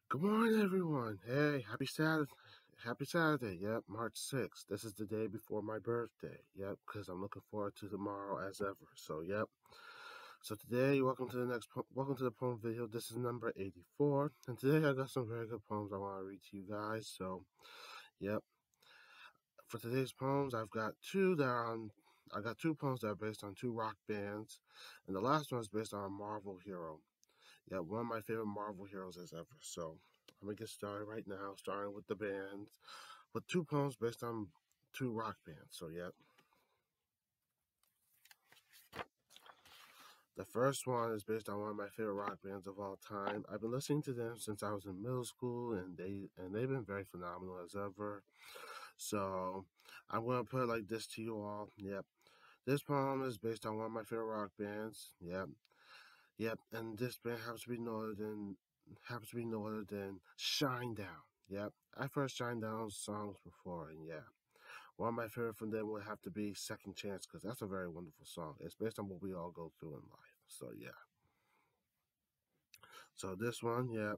Good morning, everyone. Hey, happy Saturday. Happy Saturday. Yep, March 6th. This is the day before my birthday. Yep, because I'm looking forward to tomorrow as ever. So, yep. So today, welcome to the poem video. This is number 84. And today I got some very good poems I want to read to you guys. So, yep. For today's poems, I got two poems that are based on two rock bands. And the last one is based on a Marvel hero. Yeah, one of my favorite Marvel heroes as ever. So I'm gonna get started right now, starting with the bands, with two poems based on two rock bands. So yeah, the first one is based on one of my favorite rock bands of all time. I've been listening to them since I was in middle school, and they've been very phenomenal as ever. So I'm gonna put it like this to you all. Yep, this poem is based on one of my favorite rock bands. Yep, and this band happens to be no other than Shinedown. Yep, I've heard Shinedown's songs before, and yeah, one of my favorite from them would have to be Second Chance because that's a very wonderful song. It's based on what we all go through in life. So yeah, so this one, yeah,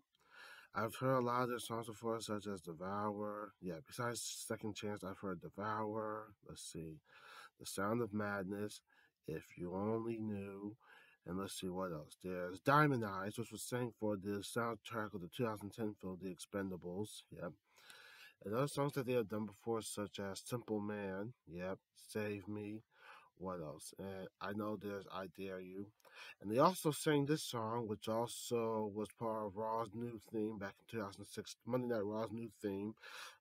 I've heard a lot of their songs before, such as Devour. Yeah, besides Second Chance, I've heard Devour. Let's see, The Sound of Madness, If You Only Knew. And let's see what else. There's Diamond Eyes, which was sang for the soundtrack of the 2010 film The Expendables. Yep. And other songs that they have done before, such as Simple Man. Yep. Save Me. What else? And I know there's I Dare You. And they also sang this song, which also was part of Raw's new theme back in 2006, Monday Night Raw's new theme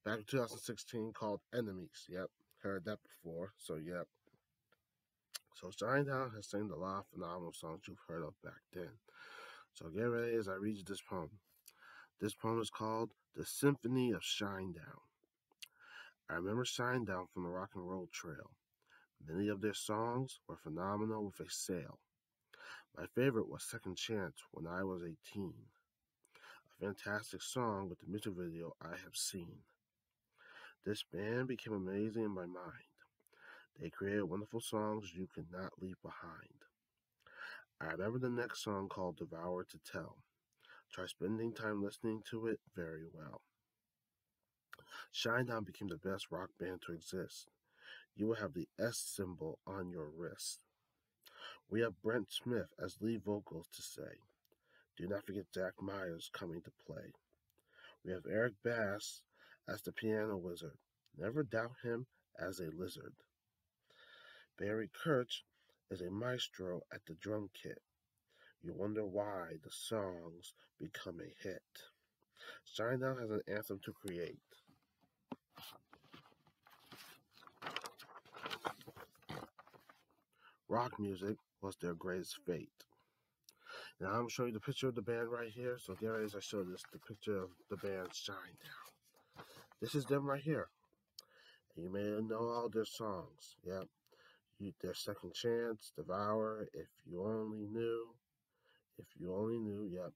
back in 2016 called Enemies. Yep. Heard that before. So, yep. So Shinedown has sang a lot of phenomenal songs you've heard of back then. So get ready as I read you this poem. This poem is called The Symphony of Shinedown. I remember Shinedown from the rock and roll trail. Many of their songs were phenomenal with a sail. My favorite was Second Chance when I was a teen. A fantastic song with the music video I have seen. This band became amazing in my mind. They created wonderful songs you could not leave behind. I remember the next song called Devour to Tell. Try spending time listening to it very well. Shinedown became the best rock band to exist. You will have the S symbol on your wrist. We have Brent Smith as lead vocals to say. Do not forget Zach Myers coming to play. We have Eric Bass as the piano wizard. Never doubt him as a lizard. Barry Kirch is a maestro at the drum kit. You wonder why the songs become a hit. Shinedown has an anthem to create. Rock music was their greatest fate. Now I'm going to show you the picture of the band right here. So there is, I show this, the picture of the band Shinedown. This is them right here. And you may know all their songs. Yep. Their Second Chance, Devour, If You Only Knew. If You Only Knew, yep.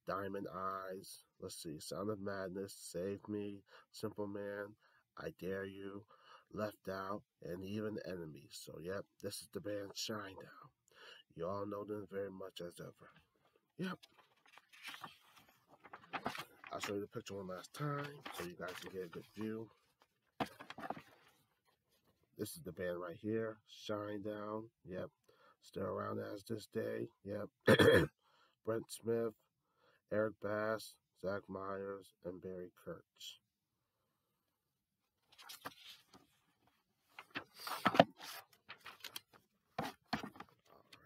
Diamond Eyes. Let's see. Sound of Madness, Save Me, Simple Man, I Dare You, Left Out, and even Enemies. So, yep, this is the band Shinedown. You all know them very much as ever. Yep. I'll show you the picture one last time so you guys can get a good view. This is the band right here, Shinedown. Yep. Still around as this day. Yep. Brent Smith, Eric Bass, Zach Myers, and Barry Kirch.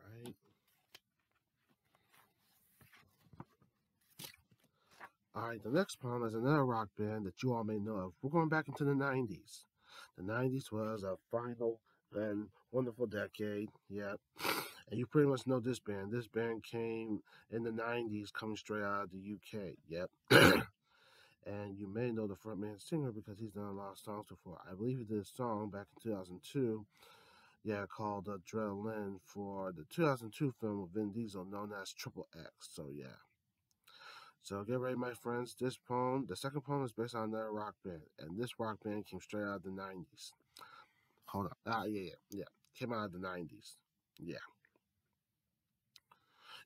Alright. Alright, the next poem is another rock band that you all may know of. We're going back into the 90s. The 90s was a final and wonderful decade. Yep. And you pretty much know this band. This band came in the 90s, coming straight out of the UK. Yep. And you may know the frontman singer because he's done a lot of songs before. I believe he did a song back in 2002, called Adrenaline for the 2002 film of Vin Diesel known as Triple X. So, yeah. So, get ready, my friends. This poem, the second poem, is based on another rock band. And this rock band came straight out of the 90s. Hold on. Yeah. Came out of the 90s. Yeah.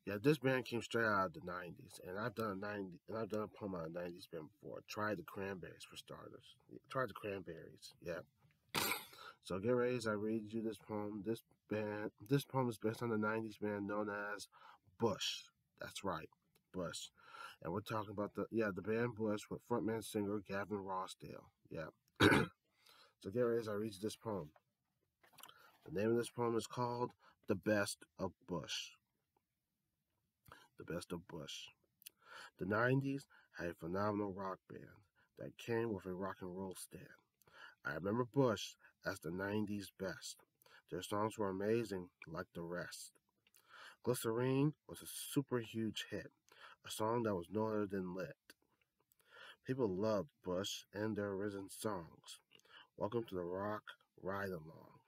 Yeah, this band came straight out of the '90s, and I've done a poem on a '90s band before. Try the Cranberries for starters. Try the Cranberries. Yeah. So get ready as I read you this poem. This poem is based on the '90s band known as Bush. That's right, Bush. And we're talking about the band Bush with frontman singer Gavin Rossdale. Yeah. So get ready as I read you this poem. The name of this poem is called "The Best of Bush." The Best of Bush. The '90s had a phenomenal rock band that came with a rock and roll stand. I remember Bush as the '90s best. Their songs were amazing like the rest. Glycerine was a super huge hit, a song that was no other than lit. People loved Bush and their risen songs. Welcome to the rock ride along.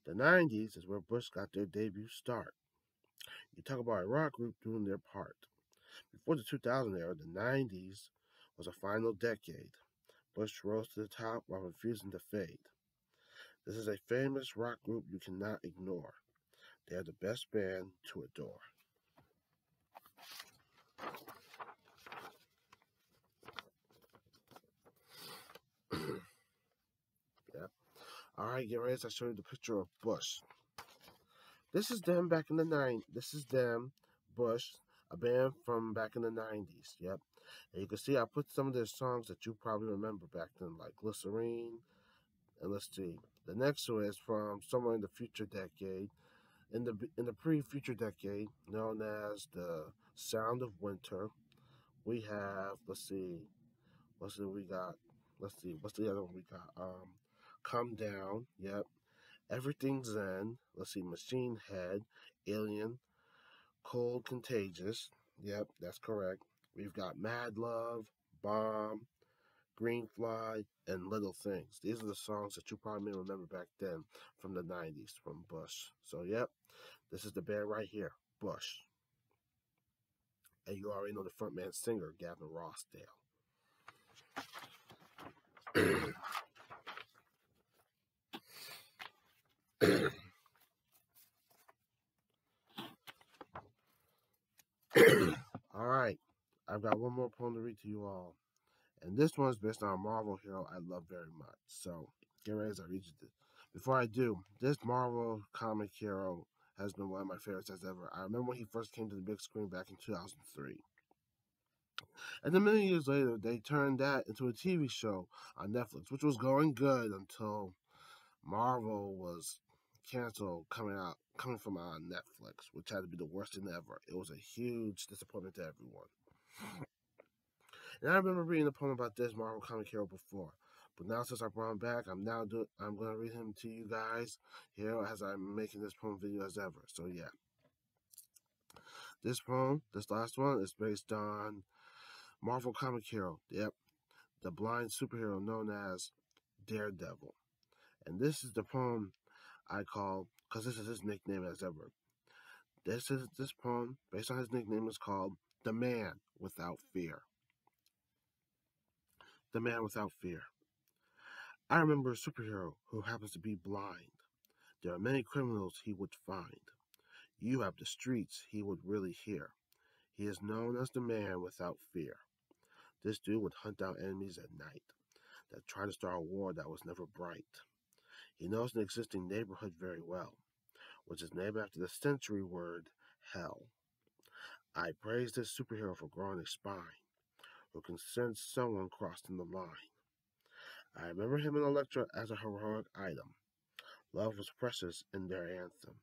The '90s is where Bush got their debut start. You talk about a rock group doing their part. Before the 2000 era, the '90s was a final decade. Bush rose to the top while refusing to fade. This is a famous rock group you cannot ignore. They are the best band to adore. Yeah. All right, get ready as I show you the picture of Bush. This is them back in the '90s. This is them, Bush, a band from back in the '90s. Yep. And you can see I put some of their songs that you probably remember back then, like Glycerine. And let's see. The next one is from somewhere in the future decade, in the pre-future decade, known as the Sound of Winter. We have what's the we got? Let's see, what's the other one we got? Come Down. Yep. Everything's Zen. Let's see, Machine Head, Alien, Cold Contagious. Yep, that's correct. We've got Mad Love, Bomb, Green Fly, and Little Things. These are the songs that you probably may remember back then from the '90s from Bush. So, yep, this is the band right here, Bush. And you already know the frontman singer, Gavin Rossdale. All right, I've got one more poem to read to you all. And this one is based on a Marvel hero I love very much. So get ready as I read you this. Before I do, this Marvel comic hero has been one of my favorites as ever. I remember when he first came to the big screen back in 2003. And then many years later, they turned that into a TV show on Netflix, which was going good until Marvel was canceled coming from on Netflix, which had to be the worst thing ever. It was a huge disappointment to everyone. And I remember reading a poem about this Marvel comic hero before. But now since I brought him back, I'm gonna read him to you guys here as I'm making this poem video as ever. So yeah. This poem, this last one, is based on Marvel comic hero. Yep. The blind superhero known as Daredevil. And this is the poem I call, because this is his nickname as ever. This poem, based on his nickname, is called The Man Without Fear. The Man Without Fear. I remember a superhero who happens to be blind. There are many criminals he would find. You have the streets he would really hear. He is known as the man without fear. This dude would hunt down enemies at night that try to start a war that was never bright. He knows an existing neighborhood very well, which is named after the century word hell. I praise this superhero for growing a spine, who can sense someone crossing the line. I remember him and Elektra as a heroic item. Love was precious in their anthem.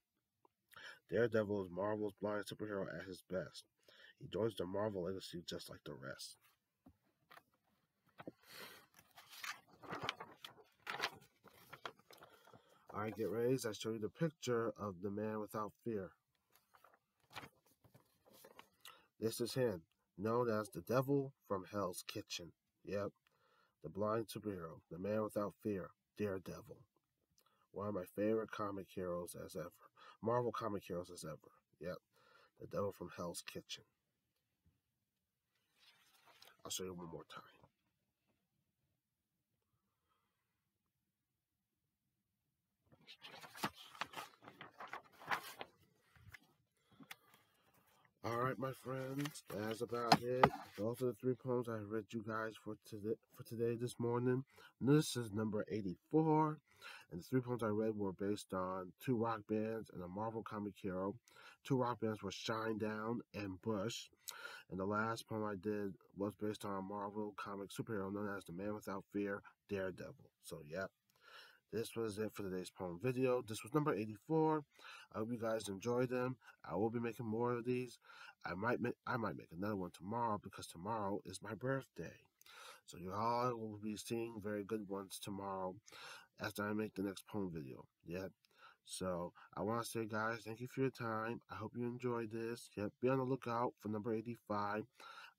Daredevil is Marvel's blind superhero at his best. He joins the Marvel legacy just like the rest. Alright, get ready as I show you the picture of the Man Without Fear. This is him, known as the Devil from Hell's Kitchen. Yep, the blind superhero, the Man Without Fear, Daredevil. One of my favorite comic heroes as ever. Marvel comic heroes as ever. Yep, the Devil from Hell's Kitchen. I'll show you one more time. All right, my friends, that's about it. Those are the three poems I read you guys for today this morning. This is number 84, and the three poems I read were based on two rock bands and a Marvel comic hero. Two rock bands were Shinedown and Bush, and the last poem I did was based on a Marvel comic superhero known as the Man Without Fear, Daredevil. So, yeah, this was it for today's poem video. This was number 84. I hope you guys enjoyed them. I will be making more of these. I might make another one tomorrow because tomorrow is my birthday. So you all will be seeing very good ones tomorrow after I make the next poem video. Yep. So I want to say, guys, thank you for your time. I hope you enjoyed this. Yep. Be on the lookout for number 85.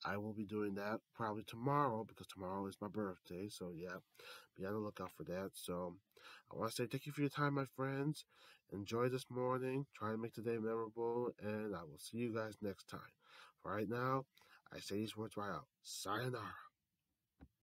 I will be doing that probably tomorrow because tomorrow is my birthday. So yeah, be on the lookout for that. So I want to say thank you for your time, my friends. Enjoy this morning. Try to make today memorable, and I will see you guys next time. For right now, I say these words right out. Sayonara.